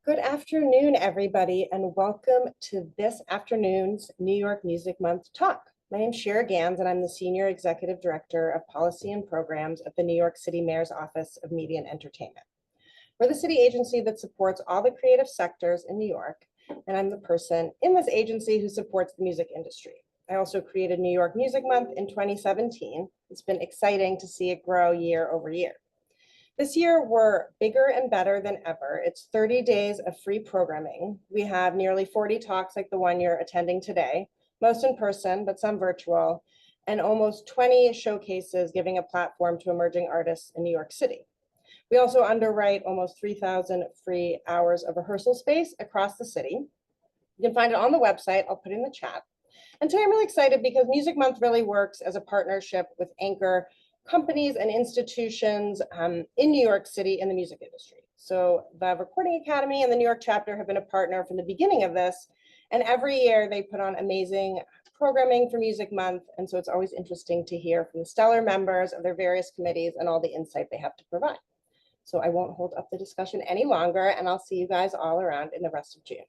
Good afternoon, everybody, and welcome to this afternoon's New York Music Month talk. My name is Shira Gans, and I'm the Senior Executive Director of Policy and Programs at the New York City Mayor's Office of Media and Entertainment. We're the city agency that supports all the creative sectors in New York, and I'm the person in this agency who supports the music industry. I also created New York Music Month in 2017. It's been exciting to see it grow year over year. This year, we're bigger and better than ever. It's 30 days of free programming. We have nearly 40 talks like the one you're attending today, most in person, but some virtual, and almost 20 showcases giving a platform to emerging artists in New York City. We also underwrite almost 3,000 free hours of rehearsal space across the city. You can find it on the website. I'll put it in the chat. And today I'm really excited because Music Month really works as a partnership with anchor companies and institutions in New York City in the music industry. So the Recording Academy and the New York chapter have been a partner from the beginning of this. And every year they put on amazing programming for Music Month. And so it's always interesting to hear from the stellar members of their various committees and all the insight they have to provide. So I won't hold up the discussion any longer, and I'll see you guys all around in the rest of June.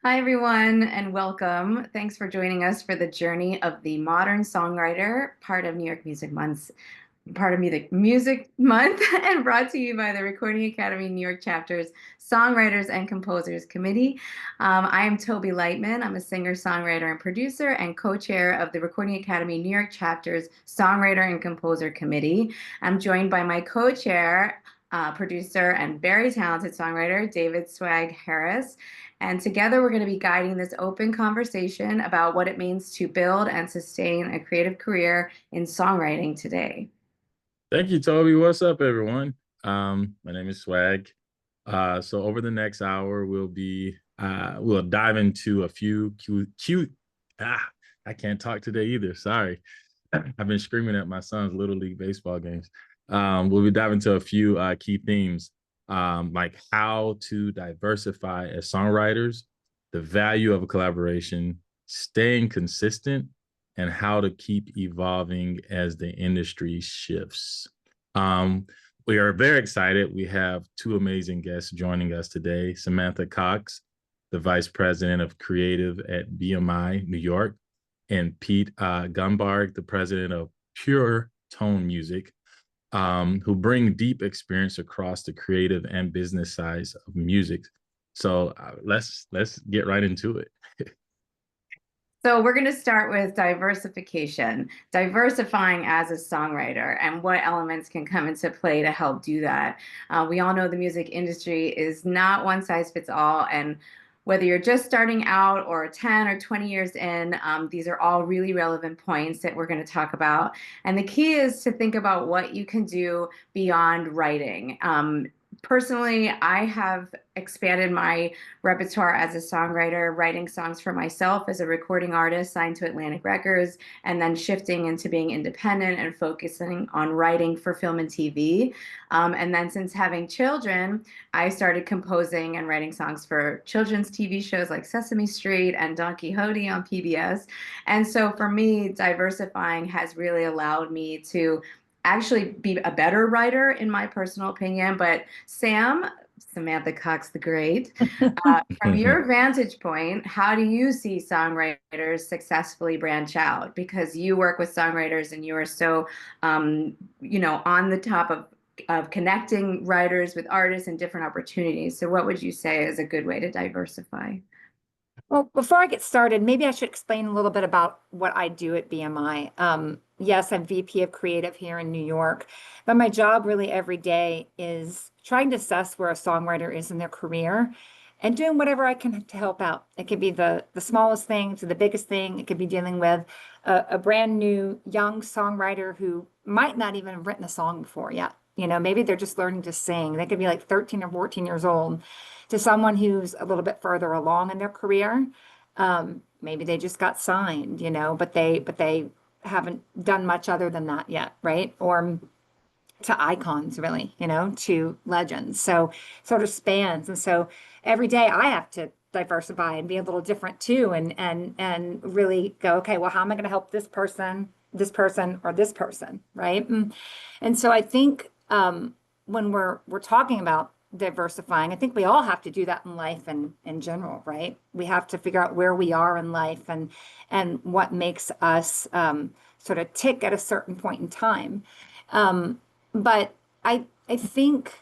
Hi, everyone, and welcome. Thanks for joining us for the journey of the modern songwriter, part of New York Music Month, and brought to you by the Recording Academy New York Chapter's Songwriters and Composers Committee. I am Toby Lightman. I'm a singer, songwriter, and producer, and co-chair of the Recording Academy New York Chapter's Songwriter and Composer Committee. I'm joined by my co-chair, producer, and very talented songwriter, David Swagg Harris. And together we're going to be guiding this open conversation about what it means to build and sustain a creative career in songwriting today. Thank you, Toby. What's up, everyone? My name is Swagg. So over the next hour, we'll dive into a few I can't talk today either. Sorry. I've been screaming at my son's Little League baseball games. We'll be diving into a few key themes, like how to diversify as songwriters, the value of a collaboration, staying consistent, and how to keep evolving as the industry shifts. We are very excited. We have two amazing guests joining us today. Samantha Cox, the Vice President of Creative at BMI New York, and Pete Ganbarg, the President of Pure Tone Music, who bring deep experience across the creative and business sides of music. So let's get right into it. So we're going to start with diversification, diversifying as a songwriter, and what elements can come into play to help do that. We all know the music industry is not one size fits all, and whether you're just starting out or 10 or 20 years in, these are all really relevant points that we're going to talk about. And the key is to think about what you can do beyond writing. Personally, I have expanded my repertoire as a songwriter, writing songs for myself as a recording artist signed to Atlantic Records, and then shifting into being independent and focusing on writing for film and TV. And then since having children, I started composing and writing songs for children's TV shows like Sesame Street and Don Quixote on PBS. And so for me, diversifying has really allowed me to actually be a better writer, in my personal opinion. But Samantha Cox the Great, from your vantage point, how do you see songwriters successfully branch out? Because you work with songwriters and you are so, on the top of connecting writers with artists and different opportunities. So what would you say is a good way to diversify? Well, before I get started, maybe I should explain a little bit about what I do at BMI. Yes, I'm VP of Creative here in New York, but my job really every day is trying to assess where a songwriter is in their career and doing whatever I can to help out. It could be the smallest thing to the biggest thing. It could be dealing with a brand new young songwriter who might not even have written a song before yet. Maybe they're just learning to sing. They could be like 13 or 14 years old, to someone who's a little bit further along in their career. Maybe they just got signed, but they haven't done much other than that yet, right? Or to icons, really, to legends. So sort of spans. And so every day I have to diversify and be a little different too, and really go, okay, well, how am I going to help this person, or this person, right? And so I think when we're talking about diversifying, I think we all have to do that in life and in general, right? We have to figure out where we are in life and what makes us sort of tick at a certain point in time. But I think,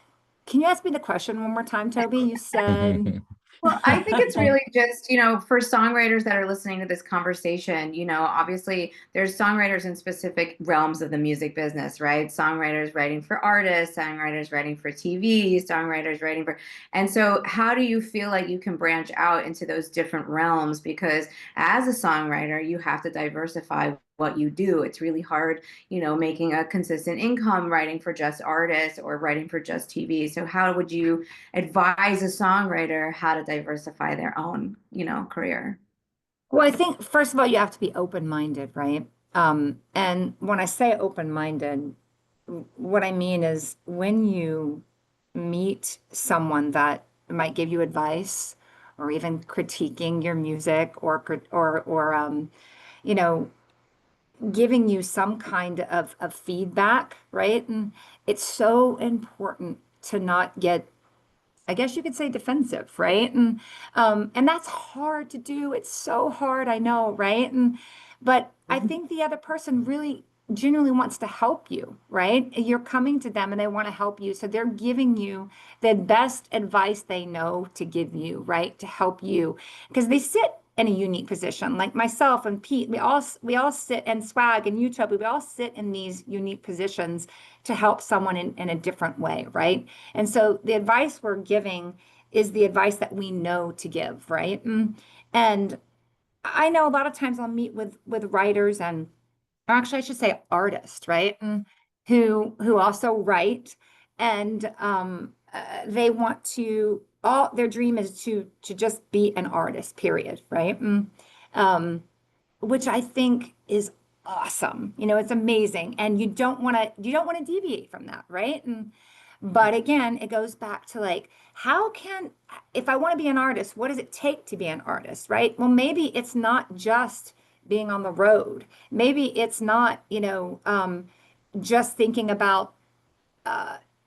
can you ask me the question one more time, Toby? You said. Well, I think it's really just, for songwriters that are listening to this conversation, obviously there's songwriters in specific realms of the music business, right? Songwriters writing for artists, songwriters writing for TV, songwriters writing for, and so how do you feel like you can branch out into those different realms? Because as a songwriter, you have to diversify what you do. It's really hard, making a consistent income writing for just artists or writing for just TV. So how would you advise a songwriter how to diversify their own, career? Well, I think first of all, you have to be open-minded, right? And when I say open-minded, what I mean is when you meet someone that might give you advice or even critiquing your music or you know, giving you some kind of feedback, right? And it's so important to not get, I guess you could say, defensive, right? And that's hard to do. It's so hard, I know, right? But I think the other person really genuinely wants to help you, right? You're coming to them and they want to help you. So they're giving you the best advice they know to give you, right? To help you. Because they sit in a unique position. Like myself and Pete, we all sit, and Swagg and you, Toby, we all sit in these unique positions to help someone in a different way, right? And so the advice we're giving is the advice that we know to give, right? And I know a lot of times I'll meet with writers or actually I should say artists, right? Who also write, and they want to, all their dream is to just be an artist, period, right? Which I think is awesome. It's amazing, and you don't want to deviate from that, right? But again, it goes back to like, if I want to be an artist, what does it take to be an artist, right? Well, maybe it's not just being on the road. Maybe it's not, just thinking about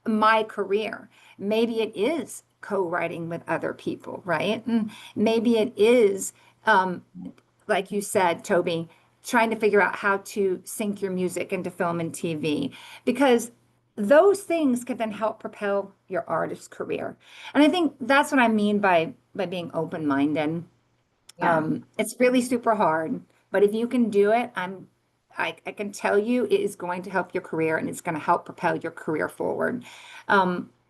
my career. Maybe it is co-writing with other people, right? And maybe it is, like you said, Toby, trying to figure out how to sync your music into film and TV, because those things can then help propel your artist career. And I think that's what I mean by being open-minded. Yeah. It's really super hard, but if you can do it, I can tell you it is going to help your career and it's going to help propel your career forward.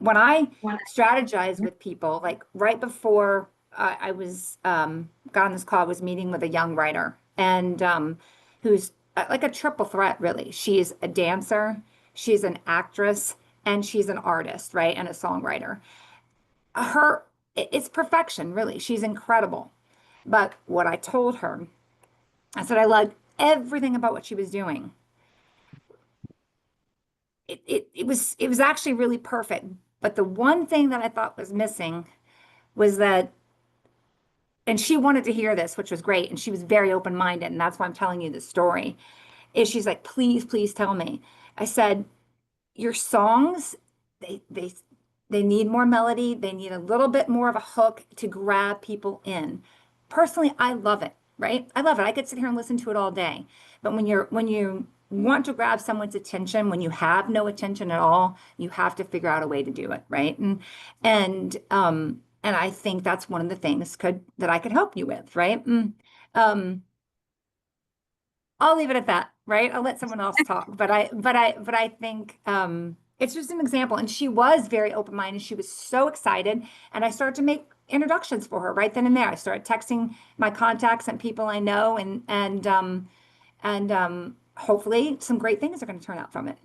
When I strategize with people, like right before I was got on this call, I was meeting with a young writer and who's like a triple threat, really. She's a dancer, she's an actress, and she's an artist, right? And a songwriter. It's perfection, really. She's incredible. But what I told her, I said I loved everything about what she was doing. It was actually really perfect. But the one thing that I thought was missing was that, and she wanted to hear this, which was great, and she was very open-minded, and that's why I'm telling you this story, is she's like, please, please tell me. I said, your songs, they need more melody. They need a little bit more of a hook to grab people in. Personally, I love it, right? I love it. I could sit here and listen to it all day. But when you want to grab someone's attention, when you have no attention at all, you have to figure out a way to do it, right? And I think that's one of the things that I could help you with, right? I'll leave it at that, right? I'll let someone else talk. But I think it's just an example. And she was very open-minded. She was so excited. And I started to make introductions for her right then and there. I started texting my contacts and people I know, and hopefully some great things are going to turn out from it.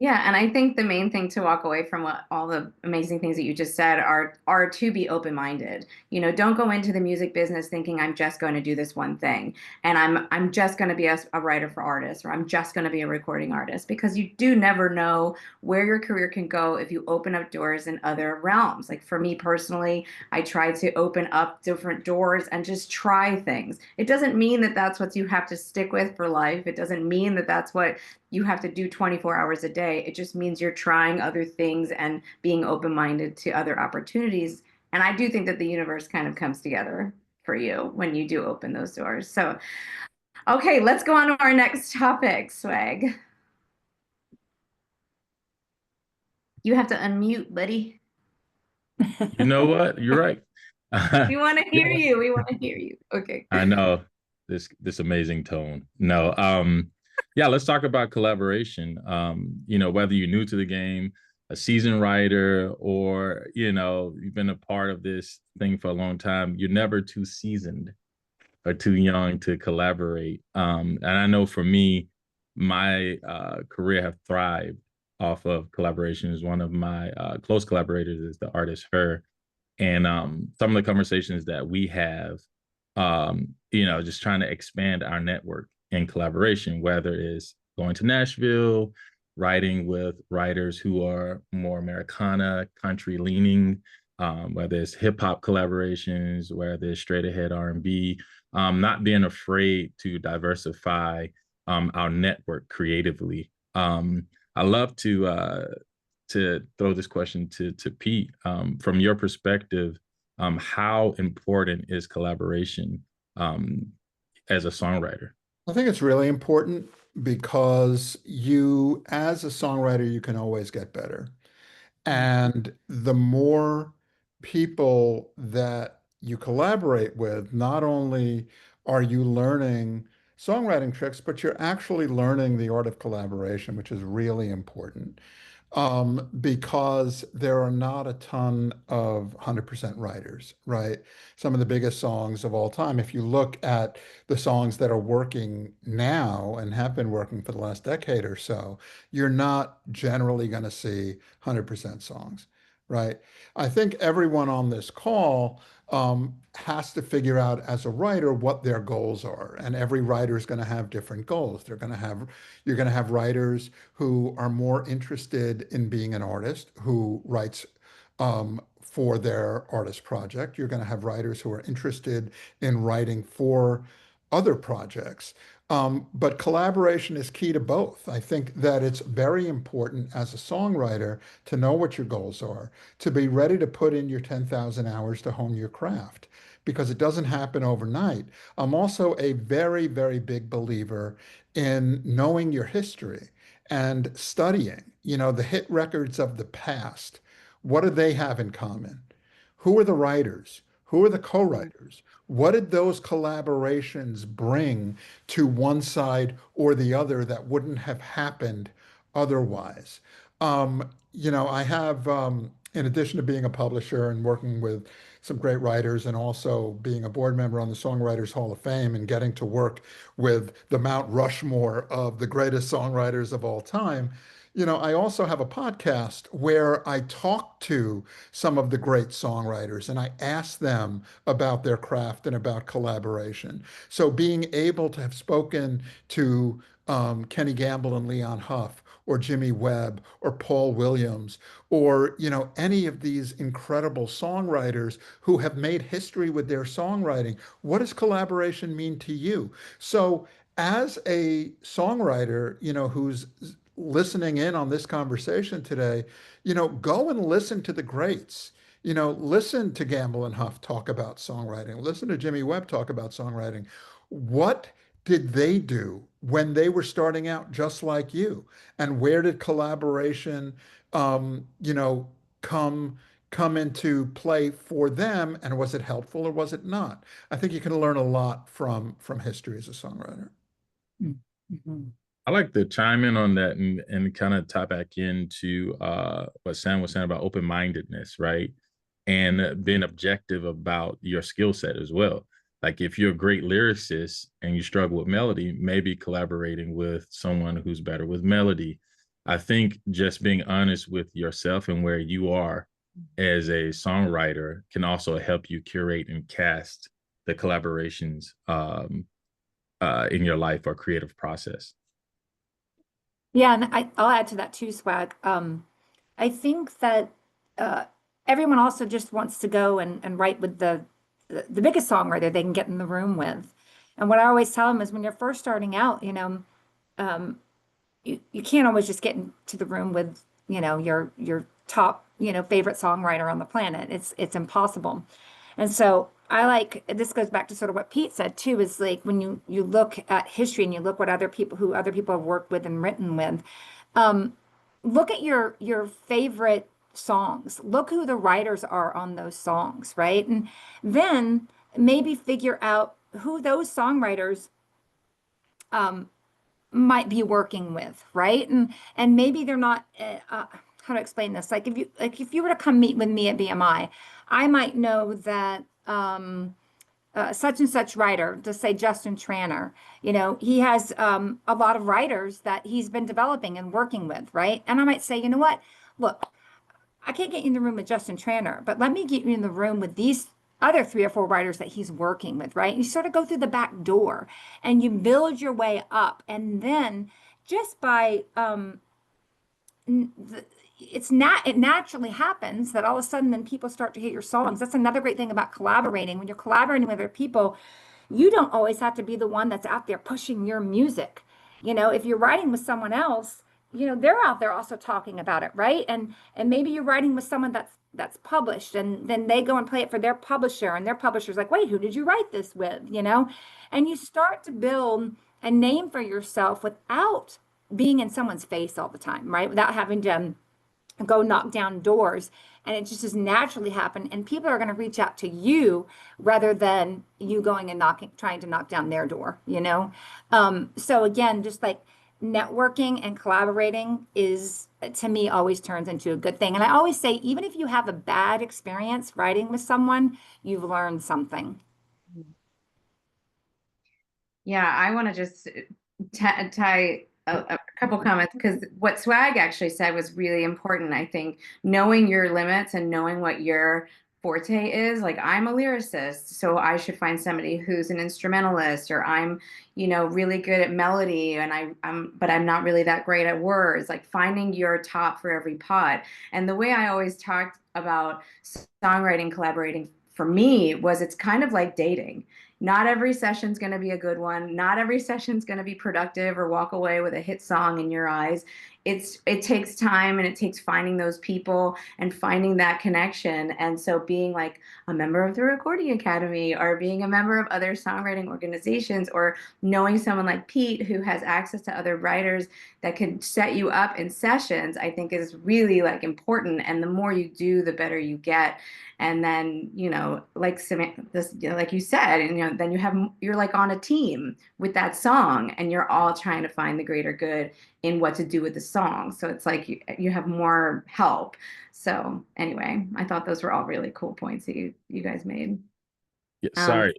Yeah, and I think the main thing to walk away from what all the amazing things that you just said are to be open-minded. Don't go into the music business thinking I'm just going to do this one thing, and I'm just going to be a writer for artists, or I'm just going to be a recording artist, because you do never know where your career can go if you open up doors in other realms. Like for me personally, I try to open up different doors and just try things. It doesn't mean that that's what you have to stick with for life. It doesn't mean that that's what you have to do 24 hours a day. It just means you're trying other things and being open-minded to other opportunities. And I do think that the universe kind of comes together for you when you do open those doors. So, okay, let's go on to our next topic, Swagg. You have to unmute, buddy. You know what? You're right. We want to hear Yeah. you. We want to hear you. Okay. I know this amazing tone. No, yeah, let's talk about collaboration. Whether you're new to the game, a seasoned writer, or you've been a part of this thing for a long time, you're never too seasoned or too young to collaborate. And I know for me, my career have thrived off of collaborations. One of my close collaborators is the artist Her. And some of the conversations that we have, just trying to expand our network in collaboration, whether it's going to Nashville, writing with writers who are more Americana, country leaning, whether it's hip hop collaborations, whether it's straight ahead R&B, not being afraid to diversify our network creatively. I love to throw this question to Pete. From your perspective, how important is collaboration as a songwriter? I think it's really important because you, as a songwriter, you can always get better. And the more people that you collaborate with, not only are you learning songwriting tricks, but you're actually learning the art of collaboration, which is really important. Because there are not a ton of 100% writers, right? Some of the biggest songs of all time, if you look at the songs that are working now and have been working for the last decade or so, you're not generally going to see 100% songs, right? I think everyone on this call has to figure out as a writer what their goals are. And every writer is going to have different goals. You're going to have writers who are more interested in being an artist who writes for their artist project. You're going to have writers who are interested in writing for other projects. But collaboration is key to both. I think that it's very important as a songwriter to know what your goals are, to be ready to put in your 10,000 hours to hone your craft, because it doesn't happen overnight. I'm also a very, very big believer in knowing your history and studying, the hit records of the past. What do they have in common? Who are the writers? Who are the co-writers? What did those collaborations bring to one side or the other that wouldn't have happened otherwise? I have, in addition to being a publisher and working with some great writers and also being a board member on the Songwriters Hall of Fame and getting to work with the Mount Rushmore of the greatest songwriters of all time, I also have a podcast where I talk to some of the great songwriters and I ask them about their craft and about collaboration. So being able to have spoken to Kenny Gamble and Leon Huff, or Jimmy Webb, or Paul Williams, or any of these incredible songwriters who have made history with their songwriting. What does collaboration mean to you? So as a songwriter, who's listening in on this conversation today, go and listen to the greats. Listen to Gamble and Huff talk about songwriting. Listen to Jimmy Webb talk about songwriting. What did they do when they were starting out just like you? And where did collaboration, come into play for them? And was it helpful or was it not? I think you can learn a lot from history as a songwriter. Mm-hmm. I like to chime in on that and kind of tie back into what Sam was saying about open-mindedness, right? And being objective about your skill set as well. Like if you're a great lyricist and you struggle with melody, maybe collaborating with someone who's better with melody. I think just being honest with yourself and where you are as a songwriter can also help you curate and cast the collaborations in your life or creative process. Yeah, and I'll add to that too, Swag. I think that everyone also just wants to go and write with the biggest songwriter they can get in the room with. And what I always tell them is when you're first starting out, you can't always just get into the room with, your top, favorite songwriter on the planet. It's impossible. And so I like, this goes back to sort of what Pete said too, is like when you look at history and you look what who other people have worked with and written with, um, look at your favorite songs. Look who the writers are on those songs, right? And then maybe figure out who those songwriters um, might be working with, right? And maybe they're not. How to explain this? Like if you were to come meet with me at BMI, I might know that such and such writer, to say Justin Tranter, he has a lot of writers that he's been developing and working with, right? And I might say, you know what? Look, I can't get you in the room with Justin Tranter, but let me get you in the room with these other 3 or 4 writers that he's working with, right? You sort of go through the back door and you build your way up. And then just by it naturally happens that all of a sudden then people start to hear your songs. That's another great thing about collaborating. When you're collaborating with other people, you don't always have to be the one that's out there pushing your music. If you're writing with someone else, they're out there also talking about it, right? And maybe you're writing with someone that's published, and then they go and play it for their publisher, and their publisher's like, wait, who did you write this with? And you start to build a name for yourself without being in someone's face all the time, right? Without having to go knock down doors. And it just naturally happen. And people are going to reach out to you rather than you going and trying to knock down their door, So again, just like networking and collaborating is, to me, always turns into a good thing. And I always say, even if you have a bad experience writing with someone, you've learned something. Yeah, I want to just tie a couple comments, because what Swagg actually said was really important. I think knowing your limits and knowing what your forte is. Like, I'm a lyricist, so I should find somebody who's an instrumentalist, or I'm, really good at melody, and but I'm not really that great at words. Like, finding your top for every pot. And the way I always talked about songwriting, collaborating for me was, it's kind of like dating. Not every session's going to be a good one. Not every session's going to be productive or walk away with a hit song in your eyes. It takes time, and it takes finding those people and finding that connection. And so being like a member of the Recording Academy, or being a member of other songwriting organizations, or knowing someone like Pete who has access to other writers that could set you up in sessions, I think is really like important. And the more you do, the better you get. And then, like Samantha, like you said, and then you're like on a team with that song, and you're all trying to find the greater good in what to do with the song. So it's like you have more help. So anyway, I thought those were all really cool points that you guys made. Yeah, sorry,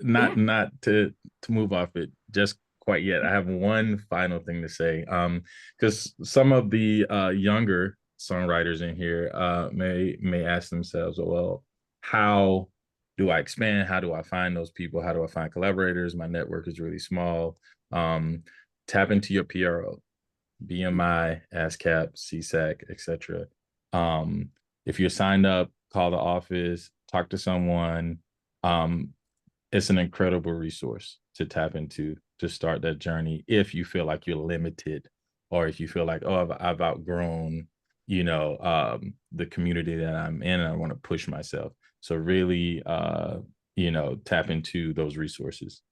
not to move off it just quite yet. I have one final thing to say, because some of the younger songwriters in here may ask themselves, well, how do I expand? How do I find those people? How do I find collaborators? My network is really small. Tap into your PRO, BMI, ASCAP, CSAC, etc. If you're signed up, call the office, talk to someone. It's an incredible resource to tap into to start that journey if you feel like you're limited, or if you feel like, oh, I've outgrown the community that I'm in, and I want to push myself. So really tap into those resources.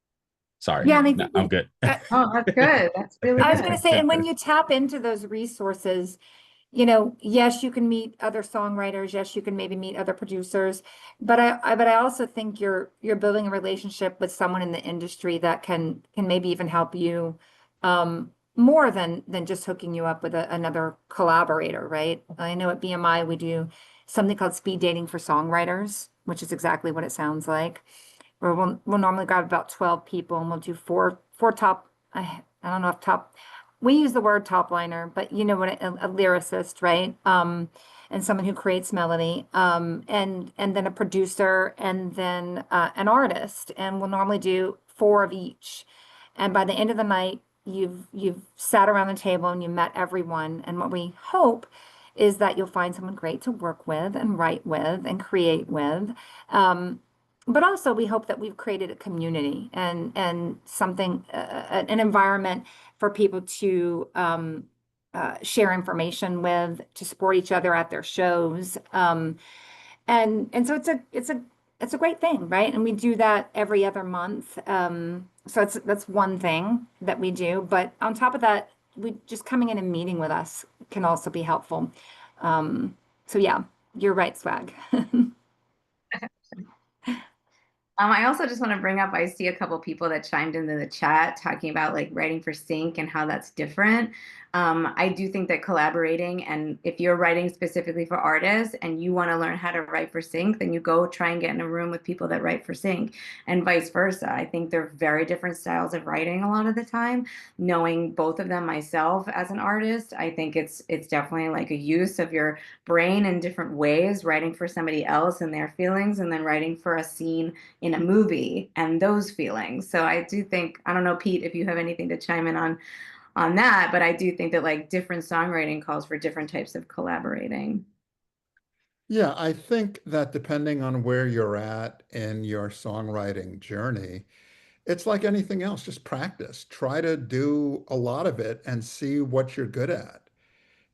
Sorry. Yeah, I'm good. Oh, that's good. That's really I was good. going to say, and when you tap into those resources, yes, you can meet other songwriters. Yes, you can maybe meet other producers, but I also think you're building a relationship with someone in the industry that can maybe even help you more than just hooking you up with another collaborator, right? I know at BMI we do something called speed dating for songwriters, which is exactly what it sounds like. Where we'll normally grab about 12 people, and we'll do four top. I don't know if top. We use the word top liner, but you know what, a lyricist, right? And someone who creates melody, and then a producer, and then an artist, and we'll normally do 4 of each. And by the end of the night, you've sat around the table and you met everyone. And what we hope is that you'll find someone great to work with and write with and create with. But also we hope that we've created a community and something, an environment for people to share information with, to support each other at their shows. And so it's a great thing, right? And we do that every other month. So that's one thing that we do. But on top of that, we just coming in and meeting with us can also be helpful. So yeah, you're right, Swagg. I also just want to bring up, I see a couple people that chimed into the chat talking about like writing for sync and how that's different. I do think that collaborating, and if you're writing specifically for artists and you want to learn how to write for sync, then you go try and get in a room with people that write for sync, and vice versa. I think they're very different styles of writing a lot of the time. Knowing both of them myself as an artist, I think it's definitely like a use of your brain in different ways, writing for somebody else and their feelings, and then writing for a scene in a movie and those feelings. So I do think, I don't know, Pete, if you have anything to chime in on that, but I do think that like different songwriting calls for different types of collaborating. Yeah, I think that depending on where you're at in your songwriting journey, it's like anything else, just practice. Try to do a lot of it and see what you're good at.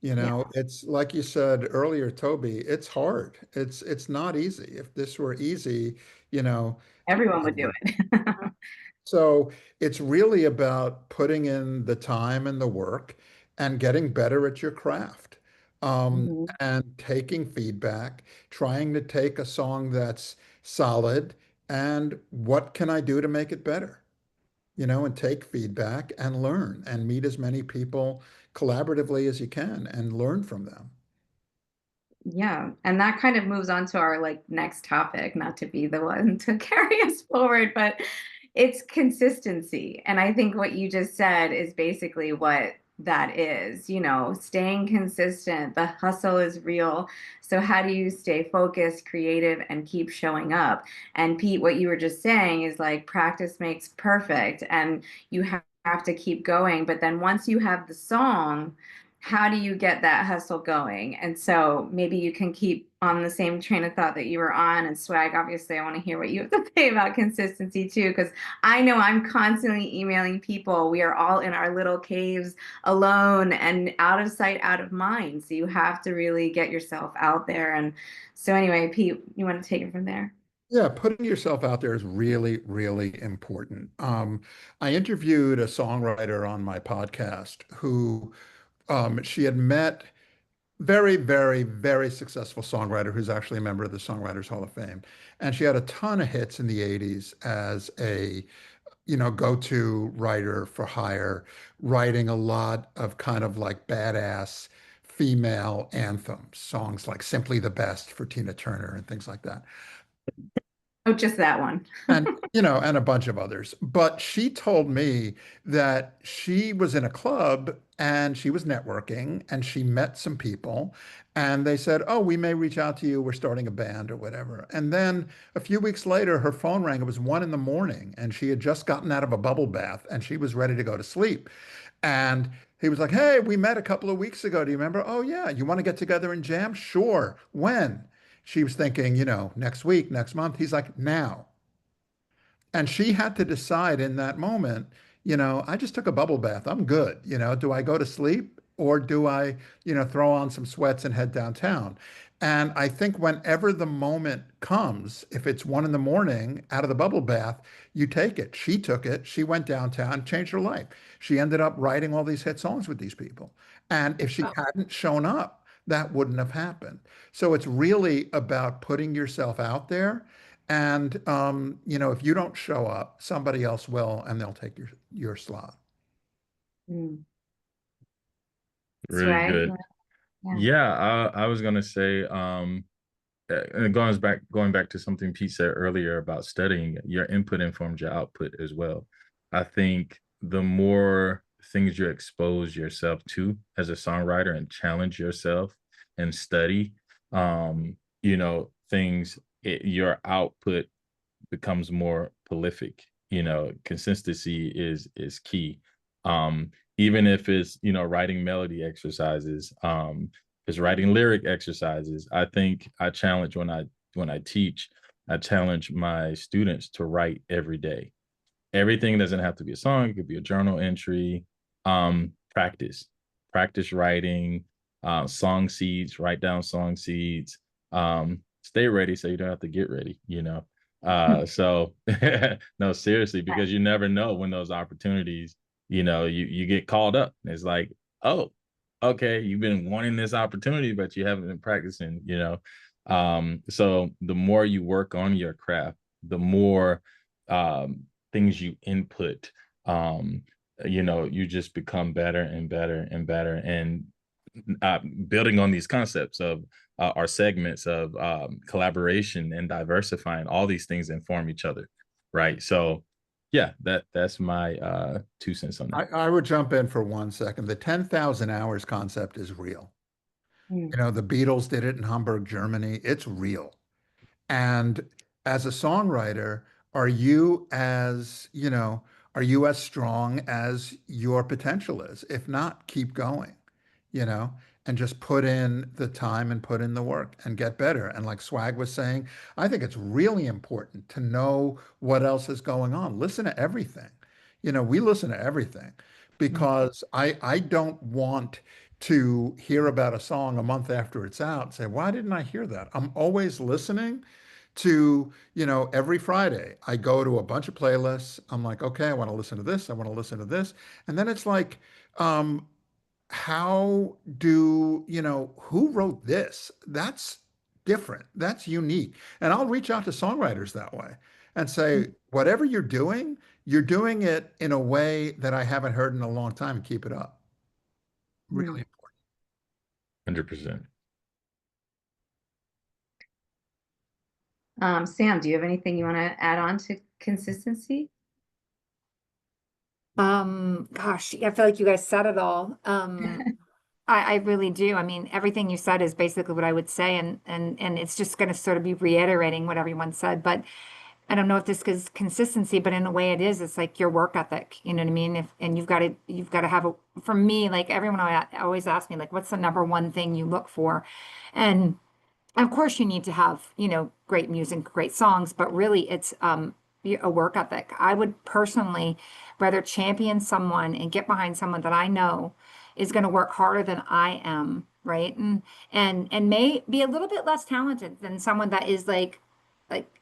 You Yeah, know, it's like you said earlier, Toby, it's hard. It's not easy. If this were easy, you know, everyone would do it. so it's really about putting in the time and the work and getting better at your craft. Mhm. And taking feedback, trying to take a song that's solid and what can I do to make it better? You know, and take feedback and learn and meet as many people collaboratively as you can and learn from them. Yeah, and that kind of moves on to our like next topic, not to be the one to carry us forward, but it's consistency. And I think what you just said is basically what that is, you know, staying consistent. The hustle is real. So how do you stay focused, creative, and keep showing up? And Pete, what you were just saying is like practice makes perfect, and you have to keep going. But then once you have the song, how do you get that hustle going? And so maybe you can keep on the same train of thought that you were on. And Swagg, obviously, I want to hear what you have to say about consistency too, because I know I'm constantly emailing people. We are all in our little caves alone and out of sight, out of mind. So you have to really get yourself out there. And so anyway, Pete, you want to take it from there? Yeah, putting yourself out there is really, really important. I interviewed a songwriter on my podcast who she had met very, very, very successful songwriter who's actually a member of the Songwriters Hall of Fame. And she had a ton of hits in the 80s as a, you know, go-to writer for hire, writing a lot of kind of like badass female anthems, songs like Simply the Best for Tina Turner and things like that. Oh, just that one. And, you know, and a bunch of others. But she told me that she was in a club and she was networking and she met some people and they said, "Oh, we may reach out to you. We're starting a band or whatever." And then a few weeks later, her phone rang. It was 1 a.m. and she had just gotten out of a bubble bath and she was ready to go to sleep. And he was like, "Hey, we met a couple of weeks ago. Do you remember?" "Oh, yeah. You want to get together and jam?" "Sure. When?" She was thinking, you know, next week, next month. He's like, "Now." And she had to decide in that moment, you know, I just took a bubble bath. I'm good. You know, do I go to sleep or do I, you know, throw on some sweats and head downtown? And I think whenever the moment comes, if it's 1 a.m. out of the bubble bath, you take it. She took it. She went downtown, changed her life. She ended up writing all these hit songs with these people. And if she hadn't shown up, that wouldn't have happened. So it's really about putting yourself out there and you know, if you don't show up, somebody else will, and they'll take your slot. Mm. Really Swagg? good. Yeah. Yeah, I was gonna say, and it going back to something Pete said earlier about studying, your input informs your output as well. I think the more things you expose yourself to as a songwriter and challenge yourself and study, you know, your output becomes more prolific. You know, consistency is key. Even if it's, you know, writing melody exercises, is writing lyric exercises. I think I challenge when I teach, I challenge my students to write every day. Everything doesn't have to be a song, it could be a journal entry, Practice writing, song seeds, write down song seeds, stay ready so you don't have to get ready, you know. So no, seriously, because you never know when those opportunities, you know, you get called up. It's like, oh, okay, you've been wanting this opportunity, but you haven't been practicing, you know. So the more you work on your craft, the more things you input, you know, you just become better and better and better. And building on these concepts of our segments of collaboration and diversifying, all these things inform each other, right? So yeah, that's my 2 cents on that. I would jump in for 1 second. The 10,000 hours concept is real. Mm. You know, the Beatles did it in Hamburg, Germany. It's real. And as a songwriter, are you as, you know, are you as strong as your potential is? If not, keep going, you know, and just put in the time and put in the work and get better. And like Swag was saying, I think it's really important to know what else is going on. Listen to everything. You know, we listen to everything because I don't want to hear about a song a month after it's out and say, why didn't I hear that? I'm always listening to, you know, every Friday I go to a bunch of playlists. I'm like, okay, I want to listen to this. I want to listen to this. And then it's like, um, how do, you know, who wrote this? That's different. That's unique. And I'll reach out to songwriters that way and say, whatever you're doing it in a way that I haven't heard in a long time. Keep it up. Really. 100%. Sam, do you have anything you want to add on to consistency? Gosh, I feel like you guys said it all. I really do. I mean, everything you said is basically what I would say, and it's just going to sort of be reiterating what everyone said. But I don't know if this is consistency, but in a way it is. It's like your work ethic. You know what I mean? And you've got to have a. For me, like everyone always asks me, like, what's the number one thing you look for? And of course, you need to have, you know, great music, great songs, but really it's a work ethic. I would personally rather champion someone and get behind someone that I know is going to work harder than I am, right? And may be a little bit less talented than someone that is like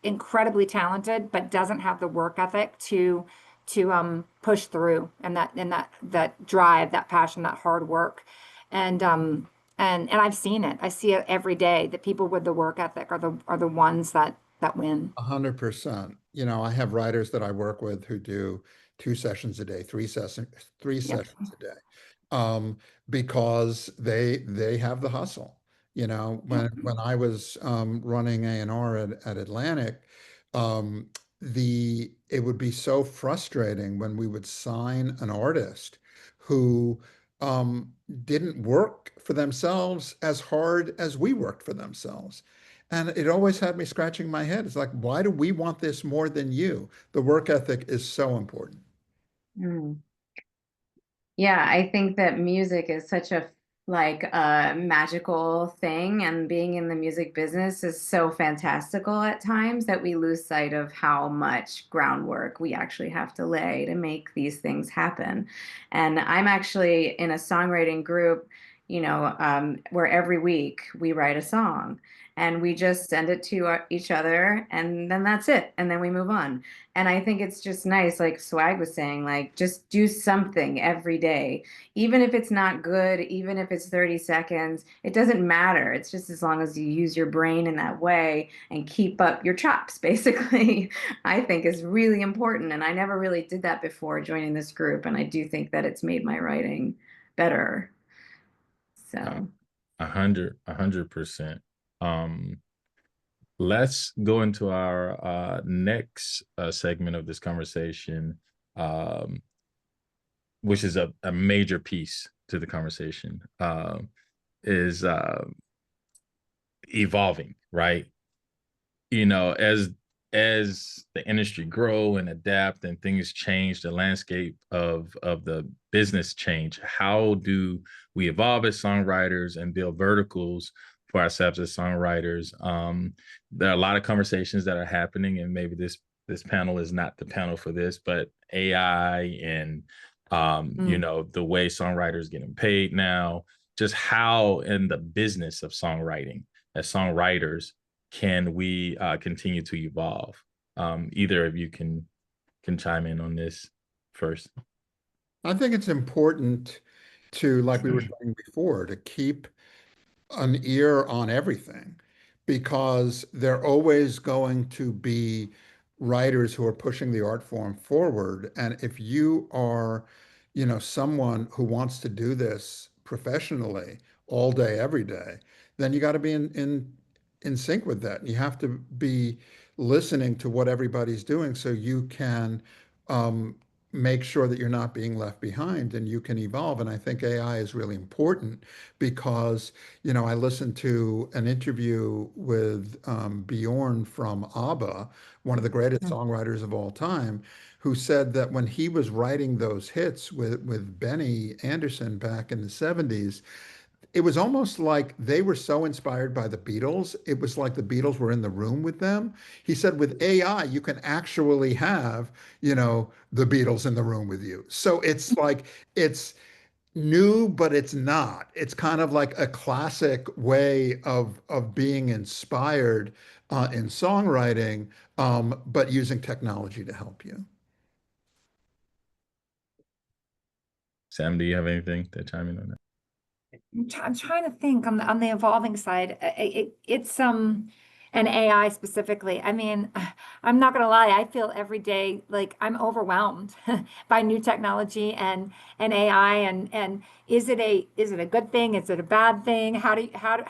incredibly talented but doesn't have the work ethic to push through and that drive, that passion, that hard work. And I've seen it. I see it every day. The people with the work ethic are the ones that win. 100%. You know, I have writers that I work with who do 2 sessions a day, three Yep. sessions a day, because they have the hustle. You know, when I was running A&R at Atlantic, um, it would be so frustrating when we would sign an artist who um, didn't work for themselves as hard as we worked for themselves. And it always had me scratching my head. It's like, why do we want this more than you? The work ethic is so important. Mm. Yeah, I think that music is such a like a magical thing, and being in the music business is so fantastical at times that we lose sight of how much groundwork we actually have to lay to make these things happen. And I'm actually in a songwriting group, you know, where every week we write a song and we just send it to each other, and then that's it, and then we move on. And I think it's just nice, like Swag was saying, like just do something every day. Even if it's not good, even if it's 30 seconds, it doesn't matter. It's just as long as you use your brain in that way and keep up your chops, basically, I think is really important. And I never really did that before joining this group. And I do think that it's made my writing better. So 100%. Let's go into our next segment of this conversation, um, which is a major piece to the conversation, is evolving, right? You know, as the industry grow and adapt and things change, the landscape of the business change, how do we evolve as songwriters and build verticals for ourselves as songwriters? There are a lot of conversations that are happening, and maybe this panel is not the panel for this, but AI and You know, the way songwriters getting paid now, just how in the business of songwriting as songwriters can we continue to evolve? Either of you can chime in on this first. I think it's important to, like we were saying before, to keep an ear on everything because there are always going to be writers who are pushing the art form forward. And if you are, someone who wants to do this professionally all day, every day, then you got to be in sync with that. You have to be listening to what everybody's doing so you can make sure that you're not being left behind and you can evolve. And I think AI is really important because, I listened to an interview with Bjorn from ABBA, one of the greatest songwriters of all time, who said that when he was writing those hits with Benny Anderson back in the 70s, it was almost like they were so inspired by the Beatles. It was like the Beatles were in the room with them. He said with AI, you can actually have, the Beatles in the room with you. So it's like, it's new, but it's not. It's kind of like a classic way of being inspired in songwriting, but using technology to help you. Sam, do you have anything to chime in on that? I'm trying to think on the evolving side. It's and AI specifically. I mean, I'm not gonna lie. I feel every day like I'm overwhelmed by new technology and AI and is it a good thing? Is it a bad thing? How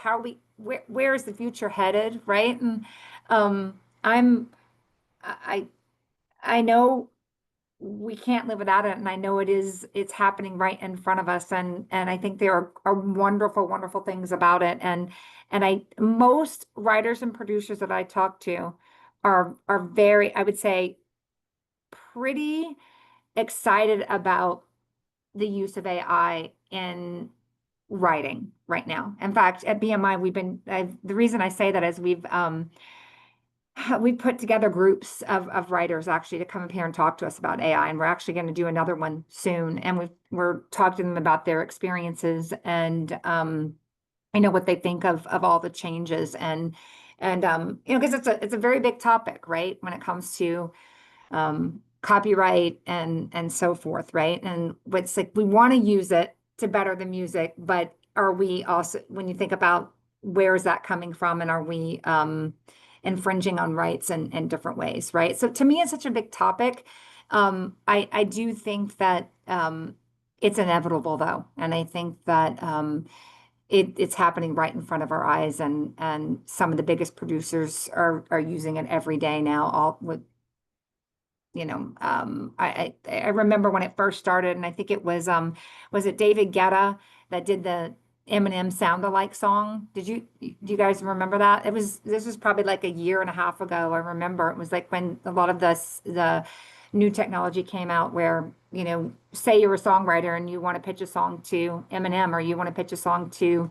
are we where is the future headed? Right? And I'm I I know we can't live without it. And I know it's happening right in front of us. And I think there are wonderful, wonderful things about it. And most writers and producers that I talk to are very, I would say, pretty excited about the use of AI in writing right now. In fact, at BMI, the reason I say that is we put together groups of writers actually to come up here and talk to us about AI, and we're actually going to do another one soon. And we're talking to them about their experiences and what they think of all the changes and because it's a very big topic, right? When it comes to copyright and so forth, right? And it's like we want to use it to better the music, but are we also, when you think about where is that coming from, and are we infringing on rights in different ways, right? So to me, it's such a big topic. I do think that it's inevitable, though, and I think that it's happening right in front of our eyes, and some of the biggest producers are using it every day now. All with I remember when it first started, and I think it was it David Guetta that did the Eminem Sound Alike song. Do you guys remember that? This was probably like a year and a half ago. I remember it was like when a lot of the new technology came out where, say you're a songwriter and you want to pitch a song to Eminem, or you want to pitch a song to,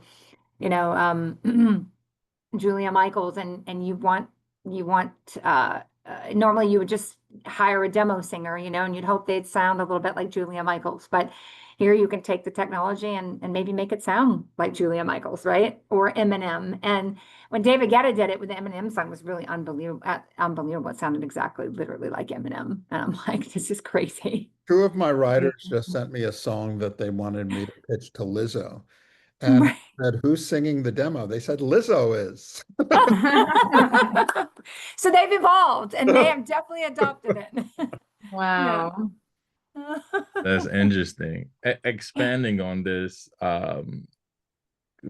Julia Michaels, and you want normally you would just hire a demo singer, and you'd hope they'd sound a little bit like Julia Michaels. But here you can take the technology and maybe make it sound like Julia Michaels, right? Or Eminem. And when David Guetta did it with the Eminem song, it was really unbelievable. Unbelievable. It sounded exactly, literally like Eminem. And I'm like, this is crazy. Two of my writers just sent me a song that they wanted me to pitch to Lizzo. And I said, who's singing the demo? They said, Lizzo is. So they've evolved and they have definitely adopted it. Wow. That's interesting. Expanding on this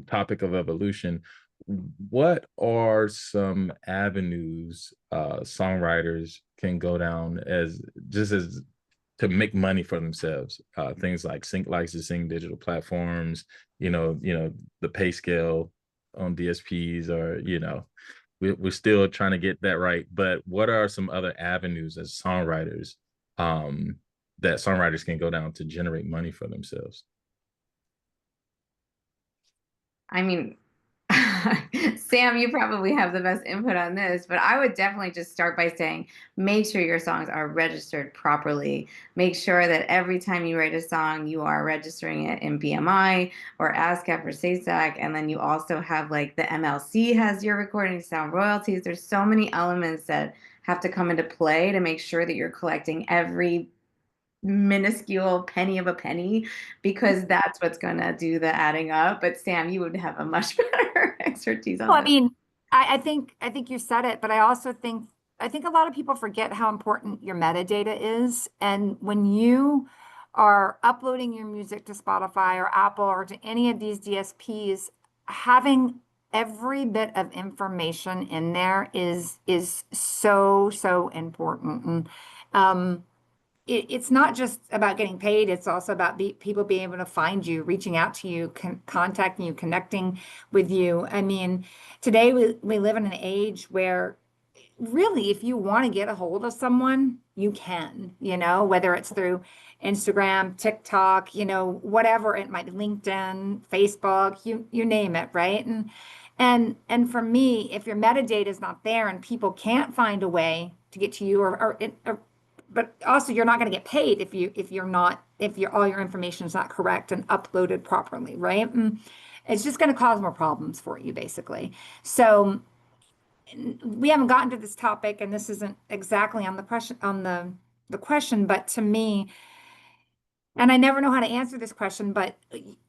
topic of evolution, what are some avenues songwriters can go down as to make money for themselves? Things like sync licensing, digital platforms, the pay scale on DSPs, or we're still trying to get that right. But what are some other avenues as songwriters that songwriters can go down to generate money for themselves? I mean, Sam, you probably have the best input on this, but I would definitely just start by saying, make sure your songs are registered properly. Make sure that every time you write a song, you are registering it in BMI or ASCAP or SASAC. And then you also have like the MLC has your recording sound royalties. There's so many elements that have to come into play to make sure that you're collecting every minuscule penny of a penny, because that's what's going to do the adding up. But Sam, you would have a much better expertise on Well, I this. mean, I think you said it, but I also think a lot of people forget how important your metadata is. And when you are uploading your music to Spotify or Apple or to any of these DSPs, having every bit of information in there is so important. And it's not just about getting paid. It's also about people being able to find you, reaching out to you, contacting you, connecting with you. I mean, today we live in an age where really, if you want to get a hold of someone, you can, whether it's through Instagram, TikTok, whatever it might be, LinkedIn, Facebook, you name it, right? And for me, if your metadata is not there and people can't find a way to get to you, but also you're not going to get paid if all your information is not correct and uploaded properly, right? And it's just going to cause more problems for you, basically. So we haven't gotten to this topic, and this isn't exactly on the question, but to me, and I never know how to answer this question, but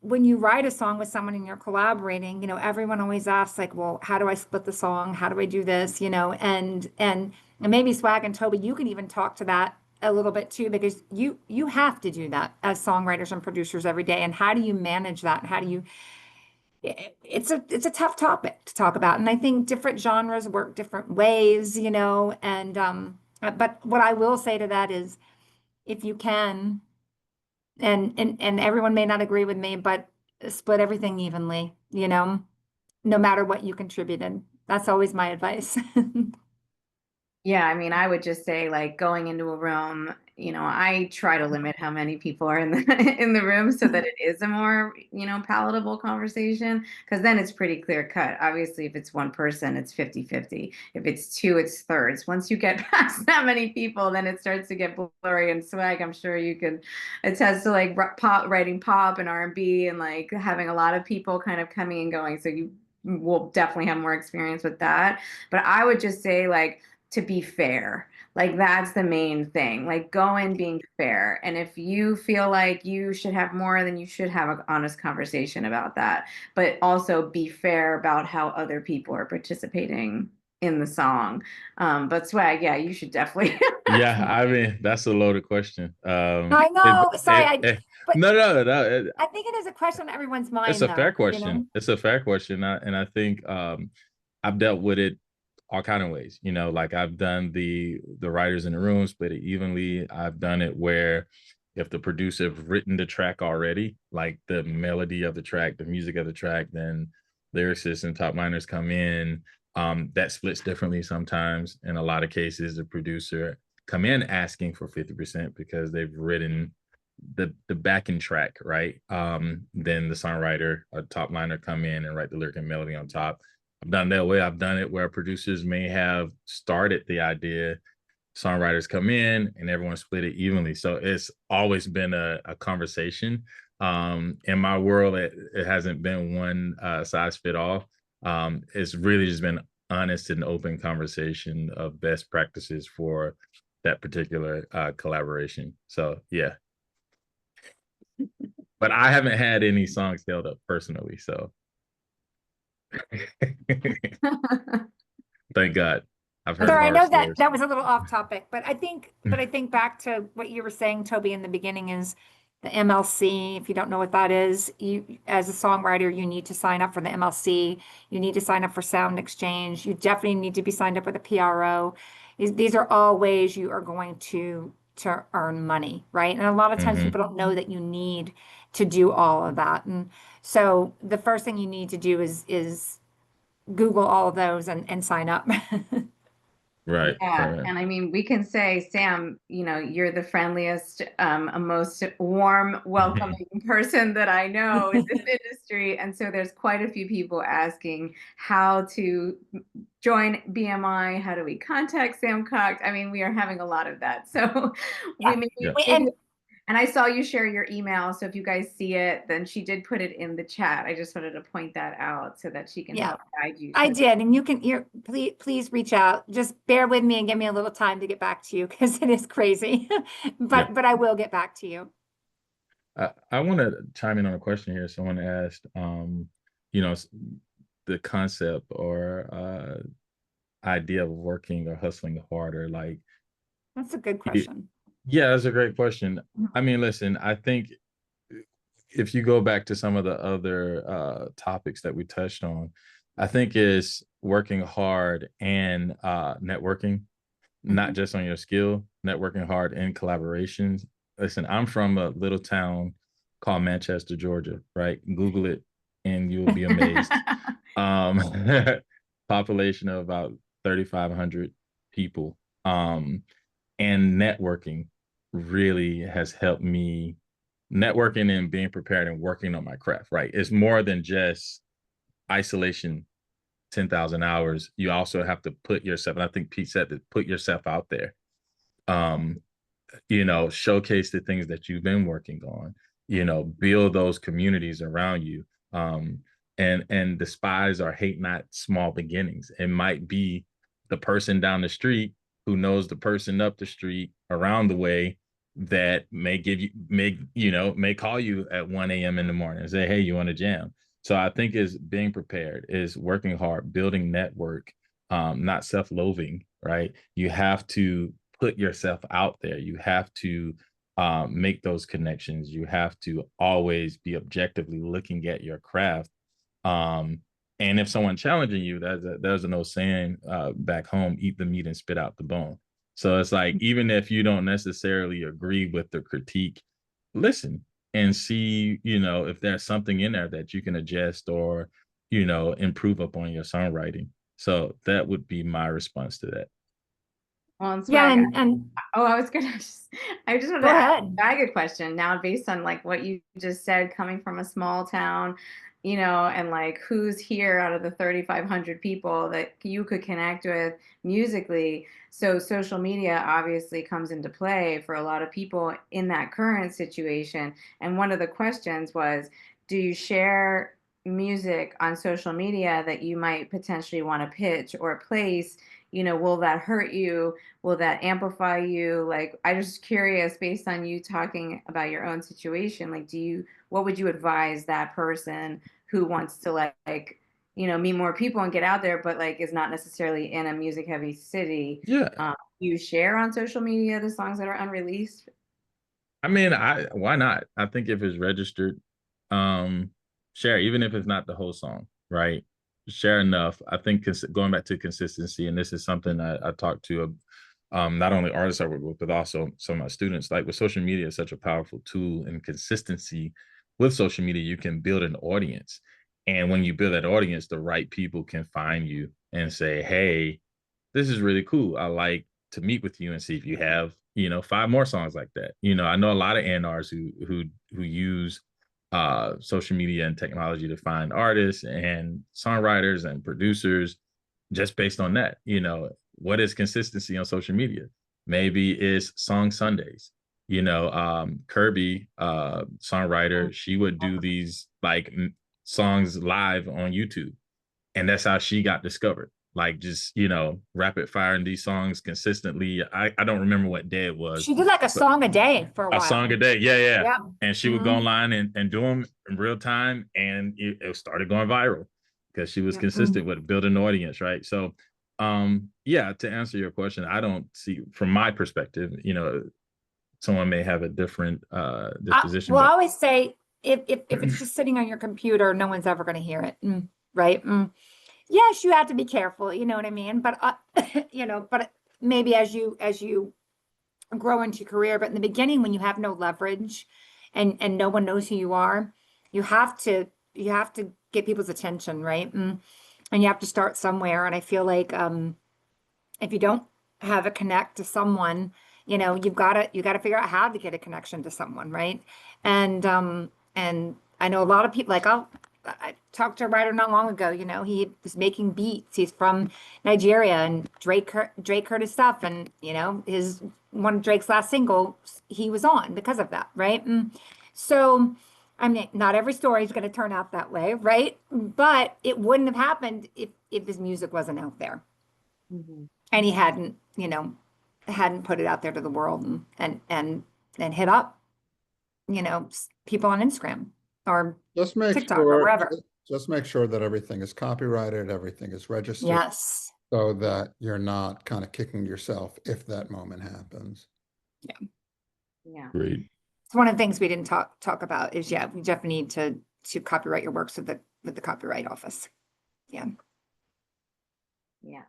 when you write a song with someone and you're collaborating, everyone always asks like, well, how do I split the song? How do I do this? And maybe Swagg and Toby, you can even talk to that a little bit too, because you have to do that as songwriters and producers every day. And how do you manage that? How do you it's a tough topic to talk about. And I think different genres work different ways, and but what I will say to that is if you can, and everyone may not agree with me, but split everything evenly, no matter what you contributed. That's always my advice. Yeah, I mean, I would just say like going into a room, I try to limit how many people are in the in the room so that it is a more, palatable conversation, because then it's pretty clear cut. Obviously, if it's one person, it's 50-50. If it's two, it's thirds. Once you get past that many people, then it starts to get blurry. And Swag, I'm sure you can attest to like writing pop and R&B and like having a lot of people kind of coming and going. So you will definitely have more experience with that. But I would just say like, to be fair. Like that's the main thing. Like go in being fair. And if you feel like you should have more, then you should have an honest conversation about that. But also be fair about how other people are participating in the song. But Swag, yeah, you should definitely. Yeah, I mean that's a loaded question. I know. Sorry, but no. I think it is a question on everyone's mind, It's a fair though, question. It's a fair question, and I think I've dealt with it all kind of ways. Like I've done the writers in the room, split it evenly. I've done it where if the producer have written the track already, like the melody of the track, the music of the track, then lyricists and top liners come in. That splits differently sometimes. In a lot of cases, the producer come in asking for 50% because they've written the backing track, right? Then the songwriter or top liner come in and write the lyric and melody on top. I've done that way. I've done it where producers may have started the idea, songwriters come in, and everyone split it evenly. So it's always been a conversation. In my world, it hasn't been one size fit all. It's really just been honest and open conversation of best practices for that particular collaboration. So yeah. But I haven't had any songs held up personally, so thank God. I've heard Sorry, I horror know stories. that was a little off topic, but I think back to what you were saying, Toby, in the beginning is the MLC. If you don't know what that is, you as a songwriter, you need to sign up for the MLC. You need to sign up for Sound Exchange. You definitely need to be signed up with a PRO. These are all ways you are going to earn money, right? And a lot of times people don't know that you need to do all of that. And so the first thing you need to do is Google all of those and sign up. Right. Yeah, Right. and I mean, we can say, Sam, you're the friendliest, most warm, welcoming person that I know in this industry. And so there's quite a few people asking how to join BMI. How do we contact Sam Cox? I mean, we are having a lot of that. So Yeah. Yeah. and I saw you share your email. So if you guys see it, then she did put it in the chat. I just wanted to point that out so that she can Yeah. help guide you. I did, and please reach out. Just bear with me and give me a little time to get back to you because it is crazy. Yeah. But I will get back to you. I want to chime in on a question here. Someone asked, the concept or idea of working or hustling harder. Like, That's a good question. yeah, that's a great question. I mean, listen, I think if you go back to some of the other topics that we touched on, I think is working hard and networking, not just on your skill, networking hard in collaborations. Listen, I'm from a little town called Manchester, Georgia, right? Google it and you'll be amazed. Um, population of about 3,500 people. And networking really has helped me, networking and being prepared and working on my craft, right? It's more than just isolation, 10,000 hours. You also have to put yourself, and I think Pete said that, put yourself out there. Showcase the things that you've been working on, build those communities around you. And despise or hate not small beginnings. It might be the person down the street who knows the person up the street around the way that may call you at 1 a.m. in the morning and say, hey, you want to jam? So I think is being prepared, is working hard, building network, not self-loathing, right? You have to put yourself out there. You have to make those connections. You have to always be objectively looking at your craft. And if someone challenging you, there's an old saying back home, eat the meat and spit out the bone. So it's like, even if you don't necessarily agree with the critique, listen and see, if there's something in there that you can adjust or, improve upon your songwriting. So that would be my response to that. Well, and Yeah, Swagg, and I just wanted go to ask ahead. Swagg a question now based on like what you just said, coming from a small town, and like who's here out of the 3,500 people that you could connect with musically. So social media obviously comes into play for a lot of people in that current situation. And one of the questions was, do you share music on social media that you might potentially want to pitch or place? Will that hurt you? Will that amplify you? Like, I'm just curious, based on you talking about your own situation, like, what would you advise that person who wants to meet more people and get out there, but like is not necessarily in a music heavy city? Yeah. You share on social media the songs that are unreleased? I mean, why not? I think if it's registered, share, even if it's not the whole song, right? Share enough. I think going back to consistency, and this is something I talked to not only artists I work with, but also some of my students. Like, with social media, is such a powerful tool, and consistency with social media, you can build an audience. And when you build that audience, the right people can find you and say, hey, this is really cool. I like to meet with you and see if you have, 5 more songs like that. I know a lot of A&Rs who use social media and technology to find artists and songwriters and producers just based on that. What is consistency on social media? Maybe it's Song Sundays. Kirby, songwriter, she would do these like songs live on YouTube, and that's how she got discovered. Like, just rapid firing these songs consistently. I don't remember what day it was. She did like a song a day for a while. A song a day, yeah. Yeah. And she would go online and do them in real time, and it started going viral because she was consistent with building an audience, right? So, to answer your question, I don't see, from my perspective, someone may have a different disposition. Well, I always say if it's just sitting on your computer, no one's ever going to hear it, right? Yes, you have to be careful, you know what I mean? But but maybe as you grow into your career, but in the beginning, when you have no leverage and no one knows who you are, you have to get people's attention, right? And you have to start somewhere. And I feel like if you don't have a connect to someone, you know, you gotta figure out how to get a connection to someone, right? And I know a lot of people, like I talked to a writer not long ago, you know, he was making beats. He's from Nigeria, and Drake heard his stuff, and you know, one of Drake's last single he was on because of that, right? And so I mean, not every story is going to turn out that way, right? But it wouldn't have happened if his music wasn't out there, and he hadn't, you know, hadn't put it out there to the world and hit up, you know, people on Instagram or Just make TikTok or sure, wherever. just make sure that everything is copyrighted, everything is registered, Yes. so that you're not kind of kicking yourself if that moment happens. Yeah. Great. It's one of the things we didn't talk about is, yeah, we definitely need to copyright your works with the Copyright Office. Yeah, Yeah.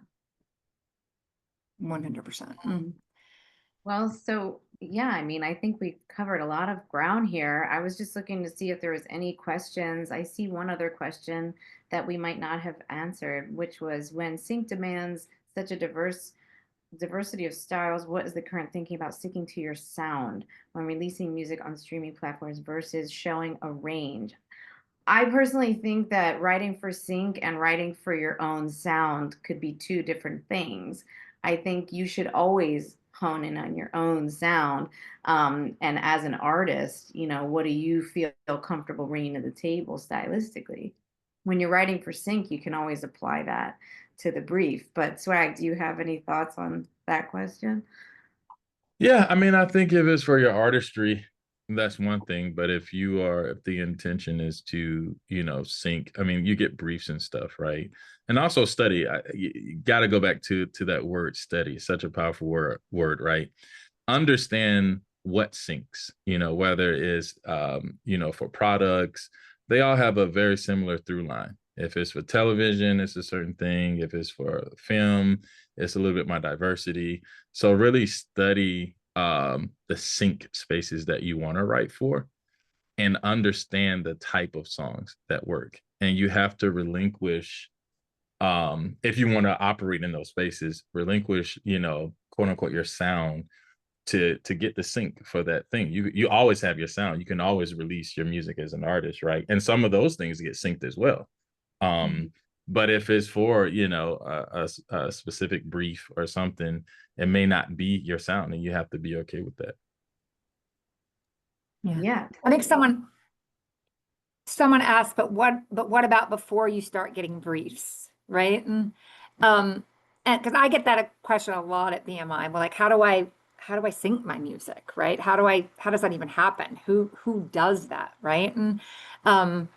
100%. Well, so yeah, I mean, I think we covered a lot of ground here. I was just looking to see if there was any questions. I see one other question that we might not have answered, which was, when sync demands such a diversity of styles, what is the current thinking about sticking to your sound when releasing music on streaming platforms versus showing a range? I personally think that writing for sync and writing for your own sound could be two different things. I think you should always hone in on your own sound. And as an artist, you know, what do you feel comfortable bringing to the table stylistically? When you're writing for sync, you can always apply that to the brief. But Swag, do you have any thoughts on that question? Yeah, I mean, I think if it's for your artistry, that's one thing. But if the intention is to, sync, I mean, you get briefs and stuff, right? And also study. You got to go back to that word study. Such a powerful word, right? Understand what syncs, whether it's, for products, they all have a very similar through line. If it's for television, it's a certain thing. If it's for film, it's a little bit more diversity. So really study the sync spaces that you want to write for, and understand the type of songs that work. And you have to relinquish, if you want to operate in those spaces, relinquish, quote unquote, your sound to get the sync for that thing. You always have your sound. You can always release your music as an artist, right? And some of those things get synced as well. But if it's for, a specific brief or something, it may not be your sound, and you have to be okay with that. Yeah. I think someone asked, but what about before you start getting briefs, right? And because I get that question a lot at BMI. Well, like, how do I sync my music, right? How does that even happen? Who does that, right? And how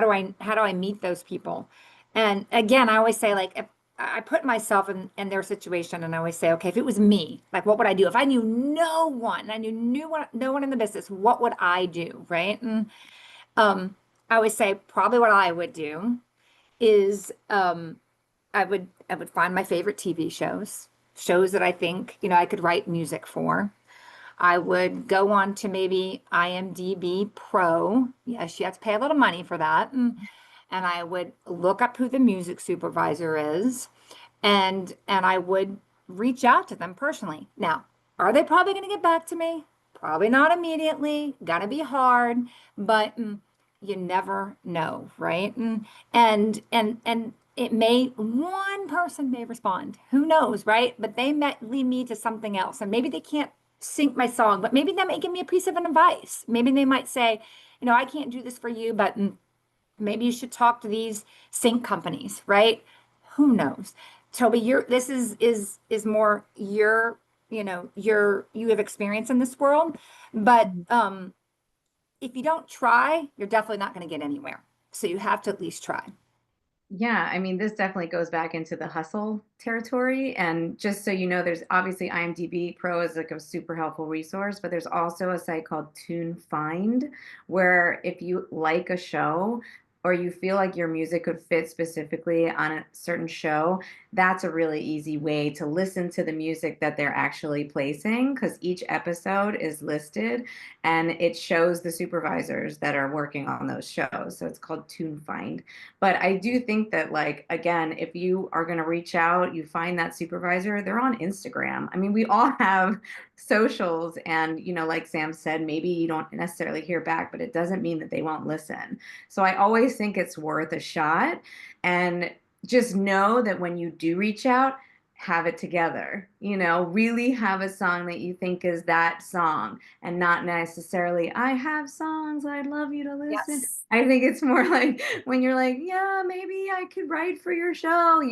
do I meet those people? And again, I always say, like, if I put myself in their situation, and I always say, okay, if it was me, like, what would I do? If I knew no one, no one in the business, what would I do, right? And I always say probably what I would do is I would find my favorite TV shows that I think, I could write music for. I would go on to maybe IMDb Pro. Yes, you have to pay a little money for that. And I would look up who the music supervisor is, and I would reach out to them personally. Now, are they probably going to get back to me? Probably not immediately. Gonna be hard, but you never know, right? And one person may respond. Who knows, right? But they might lead me to something else, and maybe they can't sync my song, but maybe they might give me a piece of advice. Maybe they might say, I can't do this for you, but maybe you should talk to these sync companies, right? Who knows? Toby, this is more you have experience in this world, but if you don't try, you're definitely not going to get anywhere. So you have to at least try. Yeah, I mean, this definitely goes back into the hustle territory. And just so you know, there's obviously IMDb Pro is like a super helpful resource, but there's also a site called TuneFind, where if you like a show, or you feel like your music could fit specifically on a certain show, that's a really easy way to listen to the music that they're actually placing, because each episode is listed and it shows the supervisors that are working on those shows. So it's called Tune Find. But I do think that, like, again, if you are going to reach out, you find that supervisor, they're on Instagram. I mean, we all have socials, and, like Sam said, maybe you don't necessarily hear back, but it doesn't mean that they won't listen. So I always think it's worth a shot, and just know that when you do reach out, have it together, really have a song that you think is that song, and not necessarily, I have songs I'd love you to listen. Yes. I think it's more like when you're like, yeah, maybe I could write for your show.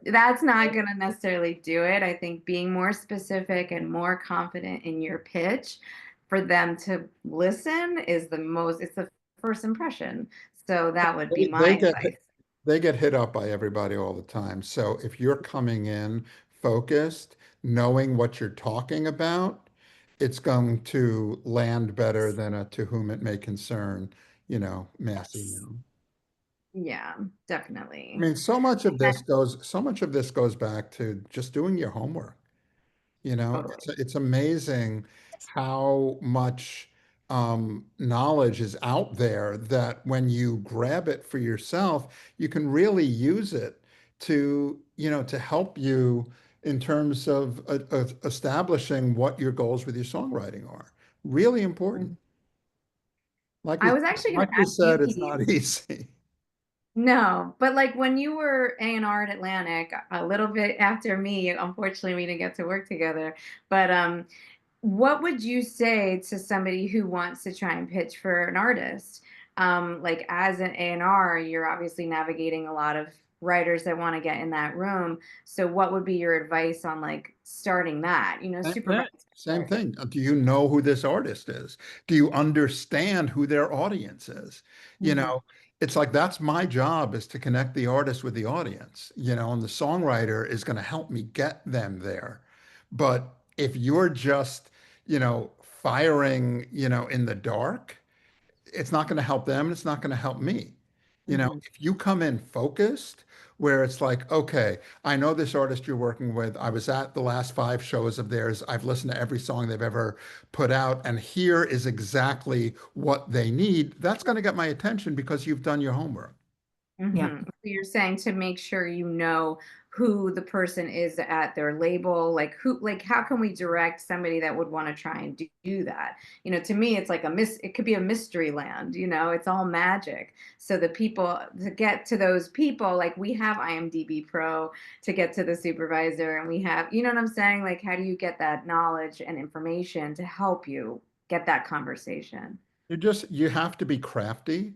That's not going to necessarily do it. I think being more specific and more confident in your pitch for them to listen it's the first impression. So that would be my advice. They get hit up by everybody all the time. So if you're coming in focused, knowing what you're talking about, it's going to land better than a to whom it may concern, mass Yes. email. Yeah, I definitely. mean, so much of this goes back to just doing your homework. Totally. It's amazing how much knowledge is out there that when you grab it for yourself, you can really use it to help you in terms of establishing what your goals with your songwriting are. Really important. Like I we, was actually going like to we ask you, said, it's Pete. not easy. No, but like when you were A&R at Atlantic, a little bit after me, unfortunately we didn't get to work together. But what would you say to somebody who wants to try and pitch for an artist? Like as an A&R, you're obviously navigating a lot of writers that want to get in that room. So what would be your advice on like starting that, Same thing. supervising? Same thing. Do you know who this artist is? Do you understand who their audience is? You Mhm. know, it's like that's my job is to connect the artist with the audience, and the songwriter is going to help me get them there. But if you're just, firing, in the dark, it's not going to help them and it's not going to help me. Mhm. If you come in focused, where it's like, okay, I know this artist you're working with. I was at the last 5 shows of theirs. I've listened to every song they've ever put out, and here is exactly what they need. That's going to get my attention because you've done your homework. Yeah. So you're saying to make sure you know who the person is at their label, like how can we direct somebody that would want to try and do that? To me, it's like it could be a mystery land, it's all magic. So the people to get to those people, like we have IMDb Pro to get to the supervisor, and we have, you know what I'm saying? Like, how do you get that knowledge and information to help you get that conversation? You have to be crafty.